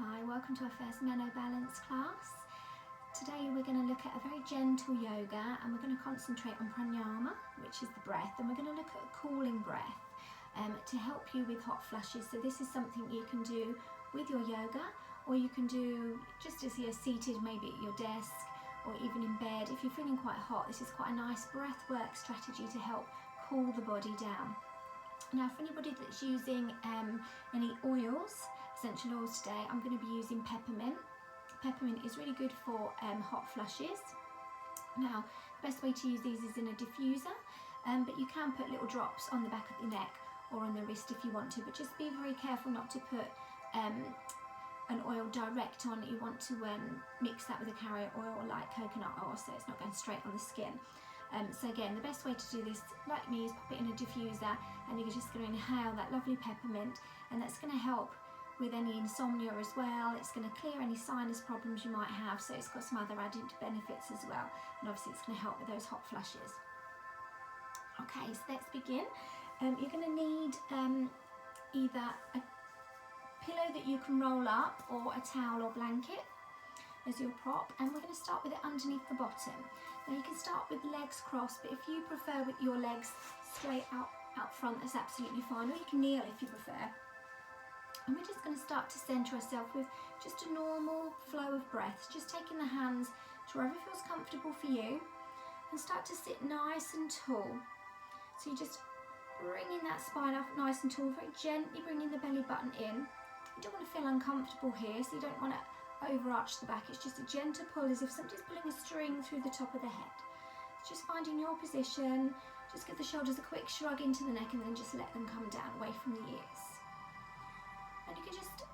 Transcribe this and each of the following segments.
Hi, welcome to our first Meno balance class. Today we're going to look at a very gentle yoga and we're going to concentrate on pranayama, which is the breath, and we're going to look at a cooling breath to help you with hot flushes. So this is something you can do with your yoga, or you can do just as you're seated, maybe at your desk or even in bed. If you're feeling quite hot, this is quite a nice breath work strategy to help cool the body down. Now, for anybody that's using any oils, essential oils today, I'm going to be using peppermint. Peppermint is really good for hot flushes. Now, the best way to use these is in a diffuser, but you can put little drops on the back of your neck or on the wrist if you want to, but just be very careful not to put an oil direct on. You want to mix that with a carrier oil like coconut oil, so it's not going straight on the skin. So again, the best way to do this, like me, is pop it in a diffuser, and you're just going to inhale that lovely peppermint, and that's going to help with any insomnia as well. It's going to clear any sinus problems you might have, so it's got some other added benefits as well, and obviously it's going to help with those hot flushes. Okay, so let's begin. You're going to need either a pillow that you can roll up or a towel or blanket as your prop, and we're going to start with it underneath the bottom. Now you can start with legs crossed, but if you prefer with your legs straight out front, that's absolutely fine, or you can kneel if you prefer. And we're just going to start to centre ourselves with just a normal flow of breath, just taking the hands to wherever feels comfortable for you, and start to sit nice and tall. So you're just bringing that spine up nice and tall, very gently bringing the belly button in. You don't want to feel uncomfortable here, so you don't want to overarch the back. It's just a gentle pull, as if somebody's pulling a string through the top of the head. Just finding your position, just give the shoulders a quick shrug into the neck, and then just let them come down away from the ears. And you can just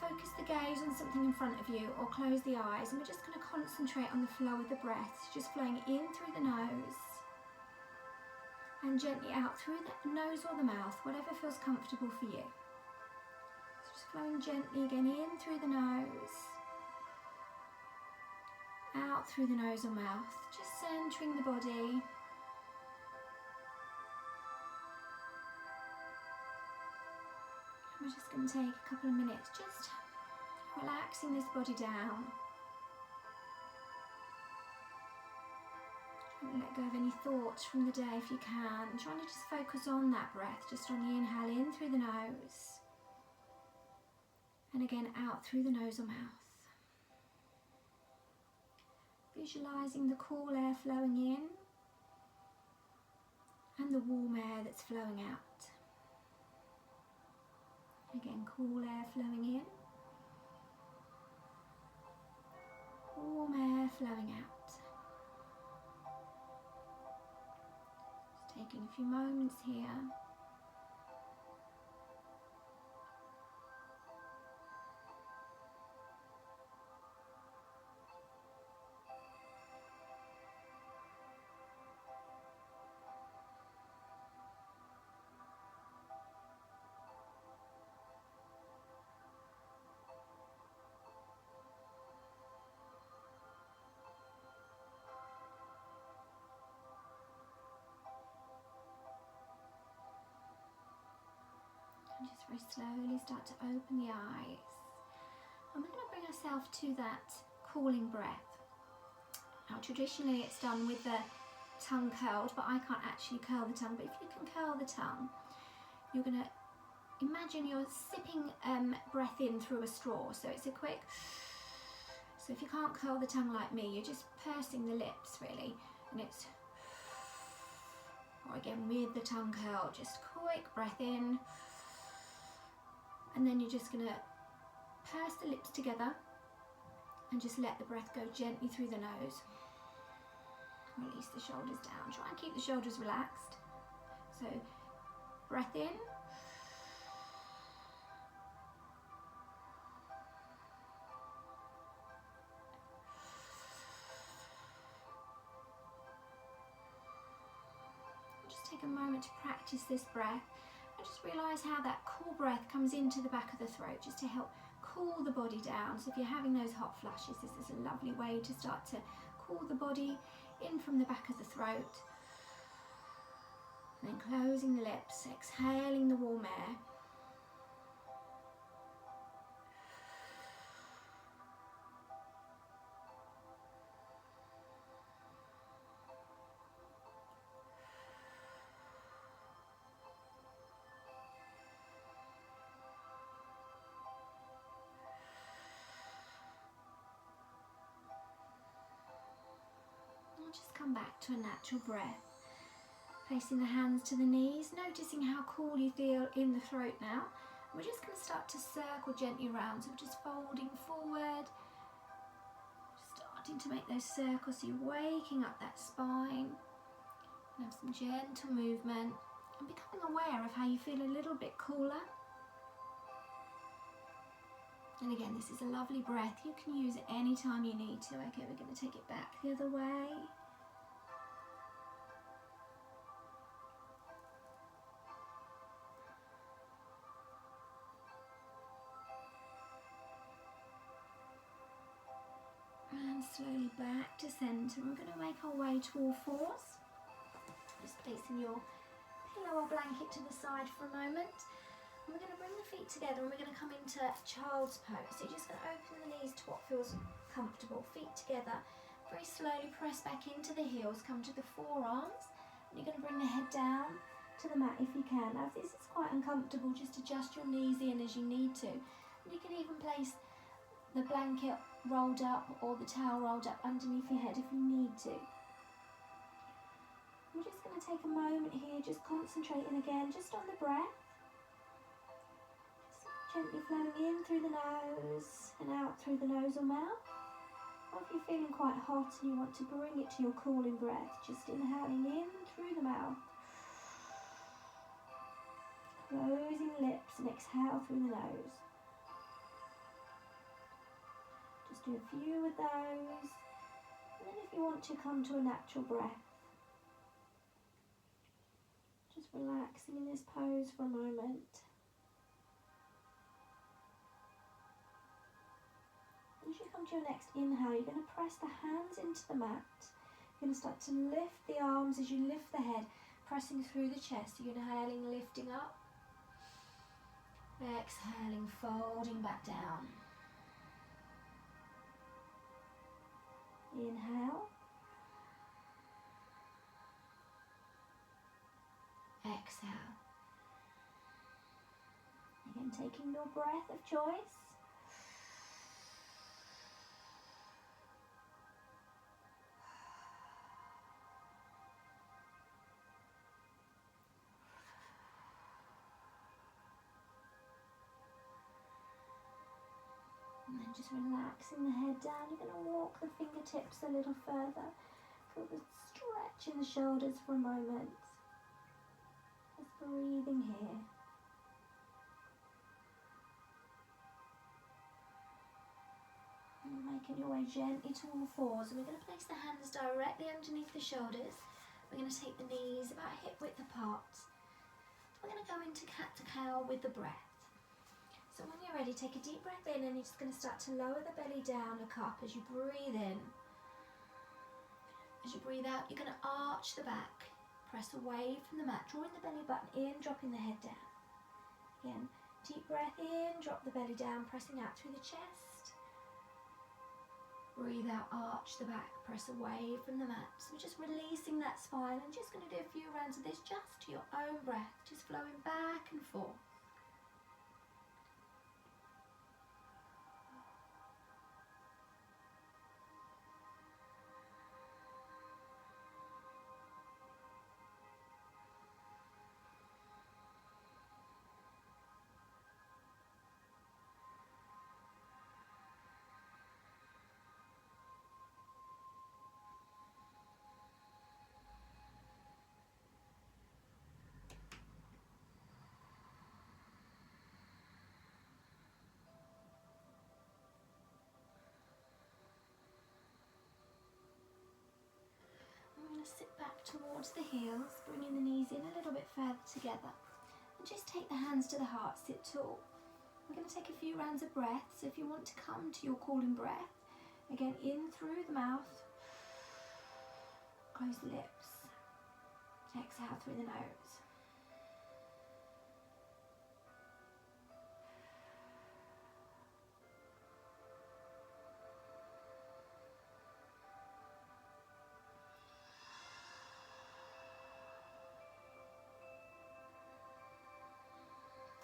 focus the gaze on something in front of you, or close the eyes, and we're just going to concentrate on the flow of the breath, just flowing in through the nose and gently out through the nose or the mouth, whatever feels comfortable for you. So just flowing gently again in through the nose, out through the nose or mouth, just centering the body. We're just going to take a couple of minutes just relaxing this body down. Trying to let go of any thoughts from the day if you can. Trying to just focus on that breath, just on the inhale in through the nose, and again out through the nose or mouth. Visualising the cool air flowing in and the warm air that's flowing out. Again, cool air flowing in, warm air flowing out. Just taking a few moments here. And just very slowly start to open the eyes. And we're going to bring ourselves to that cooling breath. Now traditionally it's done with the tongue curled, but I can't actually curl the tongue. But if you can curl the tongue, you're going to imagine you're sipping breath in through a straw. So it's a quick, so if you can't curl the tongue like me, you're just pursing the lips really, and it's, or again with the tongue curled, just quick breath in. And then you're just going to purse the lips together and just let the breath go gently through the nose. Release the shoulders down. Try and keep the shoulders relaxed. So breath in. Just take a moment to practice this breath. Just realise how that cool breath comes into the back of the throat, just to help cool the body down. So if you're having those hot flushes, this is a lovely way to start to cool the body in from the back of the throat. And then closing the lips, exhaling the warm air. we'll just come back to a natural breath. Placing the hands to the knees, noticing how cool you feel in the throat now. We're just going to start to circle gently around, so we're just folding forward, starting to make those circles, so you're waking up that spine, and have some gentle movement, and becoming aware of how you feel a little bit cooler. And again, this is a lovely breath. You can use it any time you need to. Okay, we're going to take it back the other way. And slowly back to centre. We're going to make our way to all fours. Just placing your pillow or blanket to the side for a moment. And we're going to bring the feet together and we're going to come into child's pose. So you're just going to open the knees to what feels comfortable. Feet together. Very slowly press back into the heels. Come to the forearms. And you're going to bring the head down to the mat if you can. Now if this is quite uncomfortable, just adjust your knees in as you need to. And you can even place the blanket rolled up or the towel rolled up underneath your head if you need to. I'm just going to take a moment here, just concentrating again just on the breath. Just gently flowing in through the nose and out through the nose or mouth. Or if you're feeling quite hot and you want to bring it to your cooling breath, just inhaling in through the mouth. Closing the lips and exhale through the nose. Just do a few of those, and then if you want to come to a natural breath, just relaxing in this pose for a moment. As you come to your next inhale, you're going to press the hands into the mat. You're going to start to lift the arms as you lift the head, pressing through the chest. You're inhaling, lifting up, exhaling, folding back down. Inhale, exhale. Again, taking your breath of choice. And then just relaxing the head down. You're going to walk the fingertips a little further. Feel the stretch in the shoulders for a moment. Just breathing here. And making your way gently to all fours. And we're going to place the hands directly underneath the shoulders. We're going to take the knees about hip width apart. We're going to go into cat-cow with the breath. So when you're ready, take a deep breath in and you're just going to start to lower the belly down a cup as you breathe in. As you breathe out, you're going to arch the back, press away from the mat, drawing the belly button in, dropping the head down. Again, deep breath in, drop the belly down, pressing out through the chest. Breathe out, arch the back, press away from the mat. So we're just releasing that spine and just going to do a few rounds of this just to your own breath, just flowing back and forth. Sit back towards the heels, bringing the knees in a little bit further together. And just take the hands to the heart, sit tall. We're going to take a few rounds of breath, so if you want to come to your calling breath, again in through the mouth, close the lips, exhale through the nose.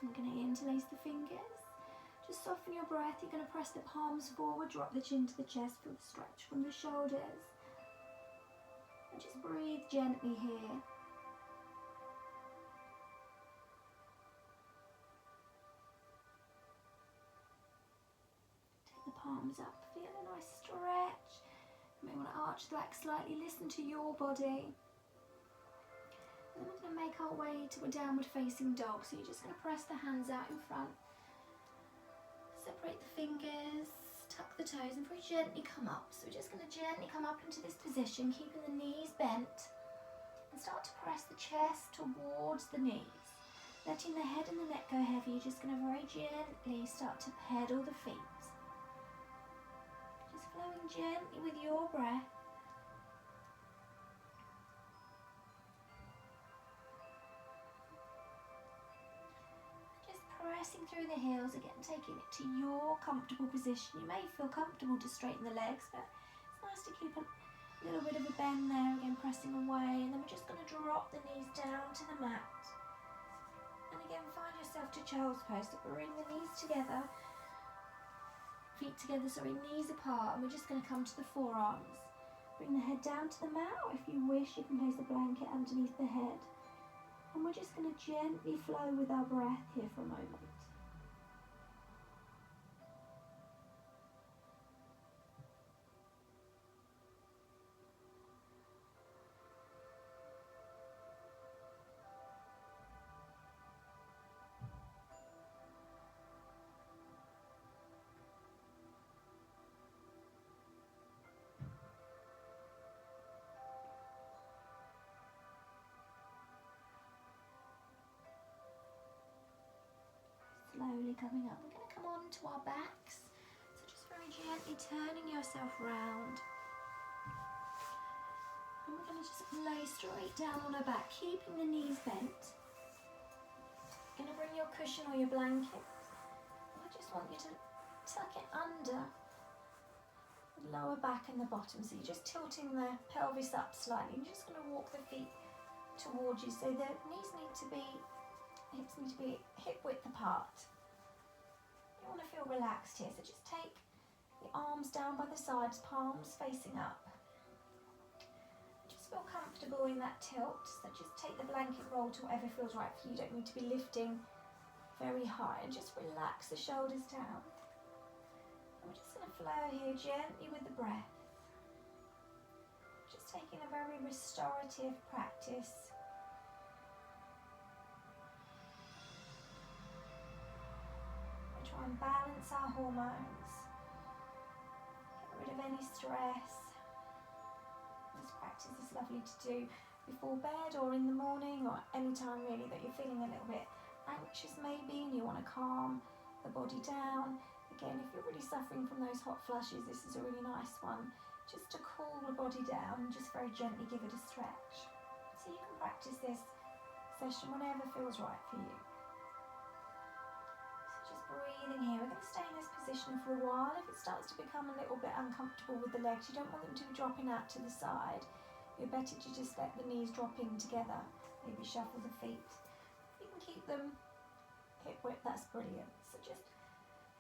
I'm going to interlace the fingers. Just soften your breath. You're going to press the palms forward, drop the chin to the chest, feel the stretch from the shoulders. Just breathe gently here. Take the palms up, feel a nice stretch. You may want to arch the back slightly, listen to your body. And then we're going to make our way to a downward facing dog. So you're just going to press the hands out in front. Separate the fingers, tuck the toes and very gently come up. So we're just going to gently come up into this position, keeping the knees bent. And start to press the chest towards the knees. Letting the head and the neck go heavy, you're just going to very gently start to pedal the feet. Just flowing gently with your breath. Just pressing through the heels, again taking it to your comfortable position. You may feel comfortable to straighten the legs, but it's nice to keep a little bit of a bend there, again pressing away, and then we're just going to drop the knees down to the mat. And again find yourself to child's pose, so bring the knees together, feet together, knees apart, and we're just going to come to the forearms. Bring the head down to the mat, or if you wish you can place a blanket underneath the head. And we're just going to gently flow with our breath here for a moment. Slowly coming up, we're going to come on to our backs, so just very gently turning yourself round, and we're going to just lay straight down on our back, keeping the knees bent. You're going to bring your cushion or your blanket, and I just want you to tuck it under the lower back and the bottom, so you're just tilting the pelvis up slightly. You're just going to walk the feet towards you, so the knees need to be, hips need to be hip width apart. You want to feel relaxed here, so just take the arms down by the sides, palms facing up. Just feel comfortable in that tilt, so just take the blanket roll to whatever feels right for you. You don't need to be lifting very high, and just relax the shoulders down. And we're just going to flow here gently with the breath. Just taking a very restorative practice. Try and balance our hormones, get rid of any stress. This practice is lovely to do before bed or in the morning, or any time really that you're feeling a little bit anxious maybe and you want to calm the body down. Again, if you're really suffering from those hot flushes, this is a really nice one just to cool the body down and just very gently give it a stretch. So you can practice this session whenever feels right for you. Breathing here, we're going to stay in this position for a while. If it starts to become a little bit uncomfortable with the legs, you don't want them to be dropping out to the side. You're better to just let the knees drop in together, maybe shuffle the feet. If you can keep them hip width, that's brilliant. So just,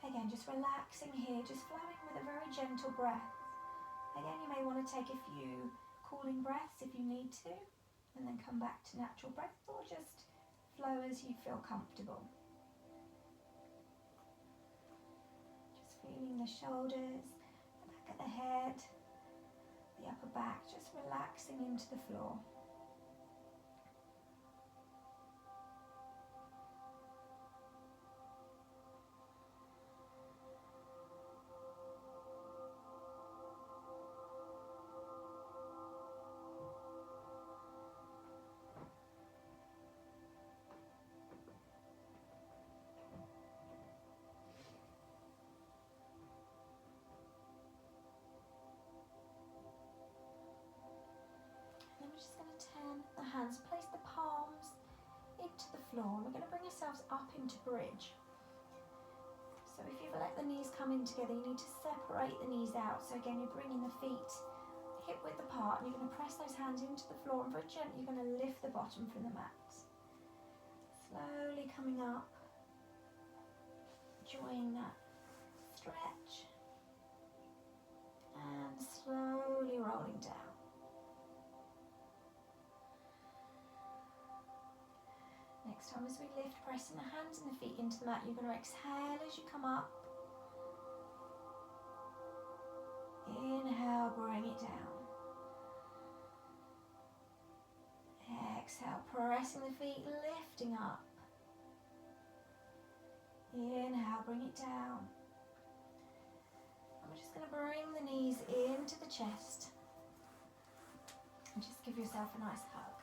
again, just relaxing here, just flowing with a very gentle breath. Again, you may want to take a few cooling breaths if you need to, and then come back to natural breath, or just flow as you feel comfortable. Feeling the shoulders, the back of the head, the upper back, just relaxing into the floor. The hands, place the palms into the floor. We're going to bring ourselves up into bridge. So if you've let the knees come in together, you need to separate the knees out. So again, you're bringing the feet hip width apart, and you're going to press those hands into the floor, and very gently you're going to lift the bottom from the mat. Slowly coming up, enjoying that stretch, and slowly rolling down. time, as we lift, pressing the hands and the feet into the mat, you're going to exhale as you come up. Inhale, bring it down. Exhale, pressing the feet, lifting up. Inhale, bring it down. And we're just going to bring the knees into the chest. And just give yourself a nice hug.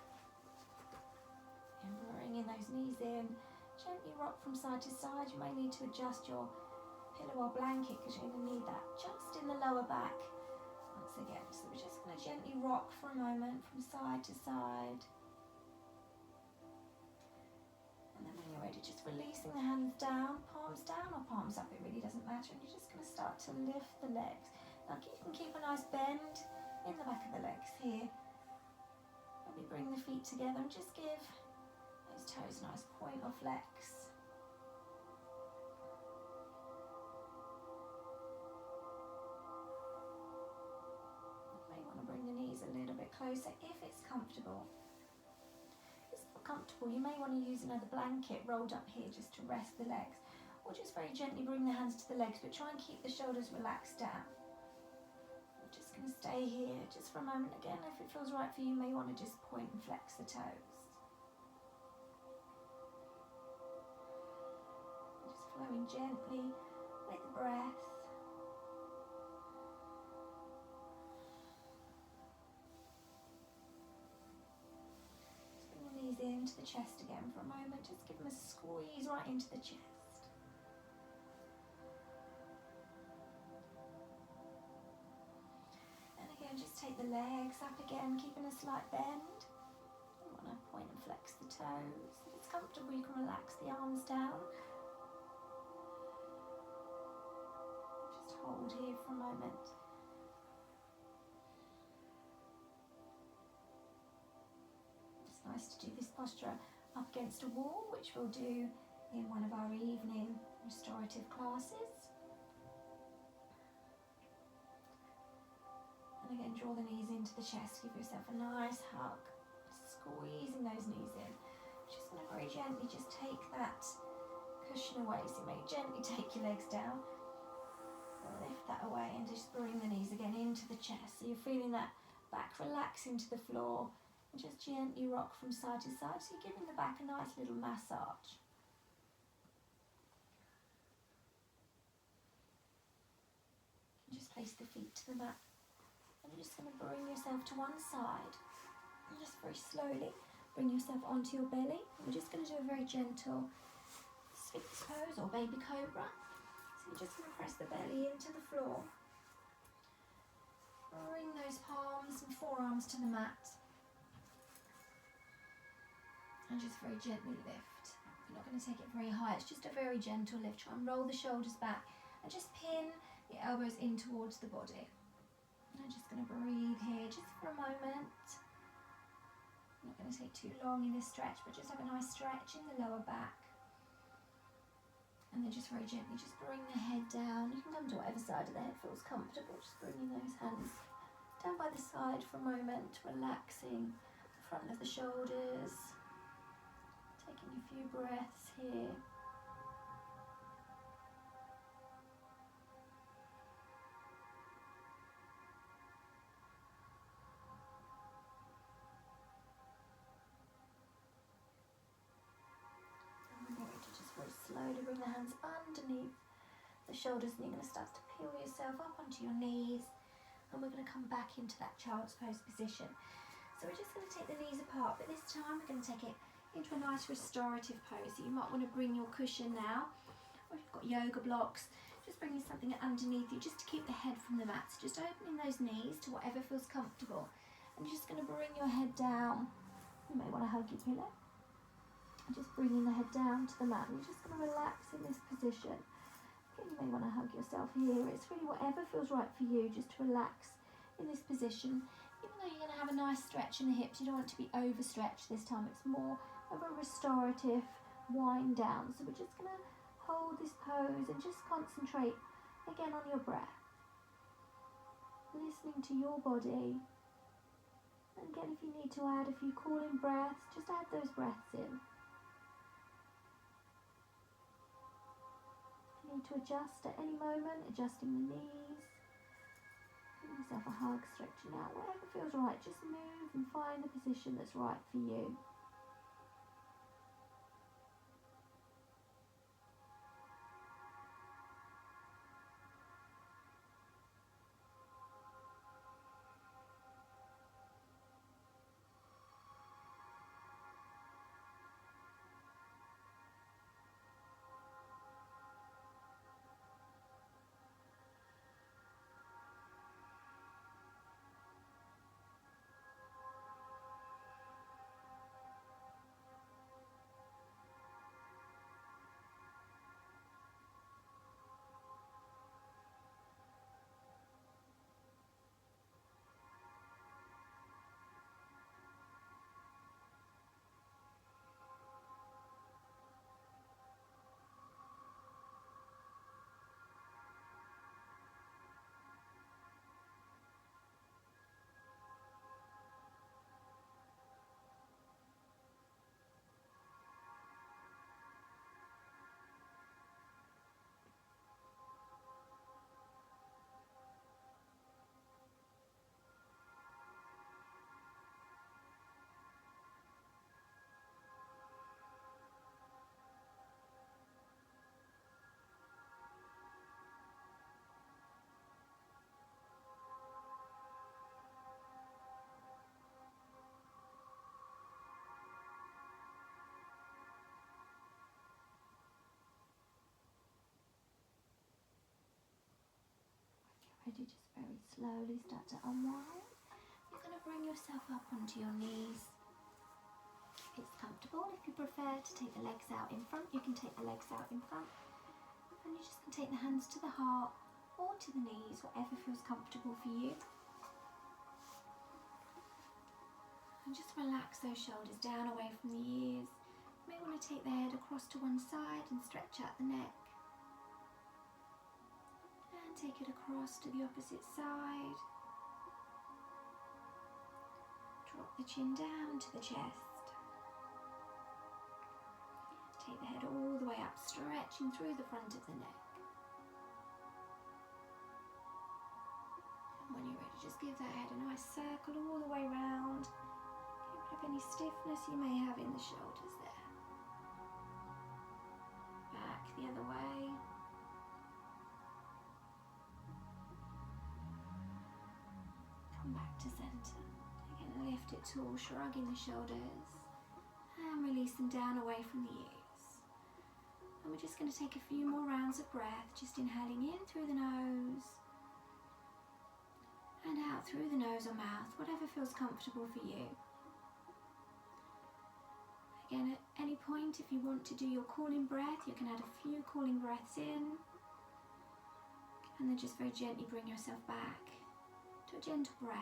And bringing those knees in. Gently rock from side to side. You may need to adjust your pillow or blanket because you're going to need that just in the lower back once again. So we're just going to gently rock for a moment from side to side. And then when you're ready, just releasing the hands down or palms up, it really doesn't matter. And you're just going to start to lift the legs. Now you can keep a nice bend in the back of the legs here. Maybe bring the feet together and just give those toes a nice point or flex. You may want to bring the knees a little bit closer if it's comfortable. If it's not comfortable, you may want to use another blanket rolled up here just to rest the legs, or just very gently bring the hands to the legs, but try and keep the shoulders relaxed down. I'm just going to stay here just for a moment. Again, if it feels right for you, you may want to just point and flex the toes. Just flowing gently with the breath. Into the chest again for a moment. Just give them a squeeze right into the chest. And again, just take the legs up again, keeping a slight bend. You want to point and flex the toes. If it's comfortable, you can relax the arms down. Just hold here for a moment. Nice to do this posture up against a wall, which we'll do in one of our evening restorative classes. And again, draw the knees into the chest, give yourself a nice hug, squeezing those knees in. Just going to very gently just take that cushion away, so you may gently take your legs down, lift that away and just bring the knees again into the chest. So you're feeling that back relaxing to the floor. Just gently rock from side to side, so you're giving the back a nice little massage. And just place the feet to the mat. And you're just going to bring yourself to one side. And just very slowly bring yourself onto your belly. And we're just going to do a very gentle Sphinx pose or baby cobra. So you're just going to press the belly into the floor. Bring those palms and forearms to the mat. And just very gently lift. You're not going to take it very high, it's just a very gentle lift. Try and roll the shoulders back and just pin the elbows in towards the body. And I'm just going to breathe here just for a moment. I'm not going to take too long in this stretch, but just have a nice stretch in the lower back. And then just very gently just bring the head down. You can come to whatever side of the head feels comfortable. Just bringing those hands down by the side for a moment, relaxing the front of the shoulders. Taking a few breaths here. And we're going to just very slowly bring the hands underneath the shoulders, and you're going to start to peel yourself up onto your knees, and we're going to come back into that child's pose position. So we're just going to take the knees apart, but this time we're going to take it into a nice restorative pose. So you might want to bring your cushion now, or if you've got yoga blocks, just bringing something underneath you just to keep the head from the mat. So just opening those knees to whatever feels comfortable, and you're just going to bring your head down. You may want to hug your pillow. And just bringing the head down to the mat, and you're just going to relax in this position. Again, you may want to hug yourself here. It's really whatever feels right for you, just to relax in this position. Even though you're going to have a nice stretch in the hips, you don't want it to be overstretched this time. It's more of a restorative wind down. So we're just going to hold this pose and just concentrate again on your breath, listening to your body. And again, if you need to add a few cooling breaths, just add those breaths in. need to adjust at any moment, adjusting the knees. Give yourself a hug, stretching out, whatever feels right. Just move and find the position that's right for you. Ready, just very slowly start to unwind. You're going to bring yourself up onto your knees. If it's comfortable, if you prefer to take the legs out in front, you can take the legs out in front. And you're just going to take the hands to the heart or to the knees, whatever feels comfortable for you. And just relax those shoulders down away from the ears. You may want to take the head across to one side and stretch out the neck. Take it across to the opposite side. Drop the chin down to the chest. Take the head all the way up, stretching through the front of the neck. And when you're ready, just give that head a nice circle all the way round. Get rid of any stiffness you may have in the shoulders there. Back the other way. Back to centre. Again, lift it tall, shrugging the shoulders and release them down away from the ears. And we're just going to take a few more rounds of breath, just inhaling in through the nose and out through the nose or mouth, whatever feels comfortable for you. Again, at any point, if you want to do your calling breath, you can add a few calling breaths in and then just very gently bring yourself back to a gentle breath.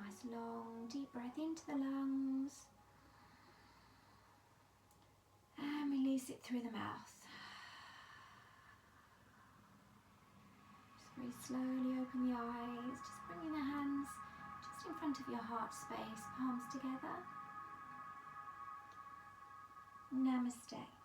Nice long deep breath into the lungs and release it through the mouth. Just very slowly open the eyes, just bringing the hands just in front of your heart space, palms together. Namaste.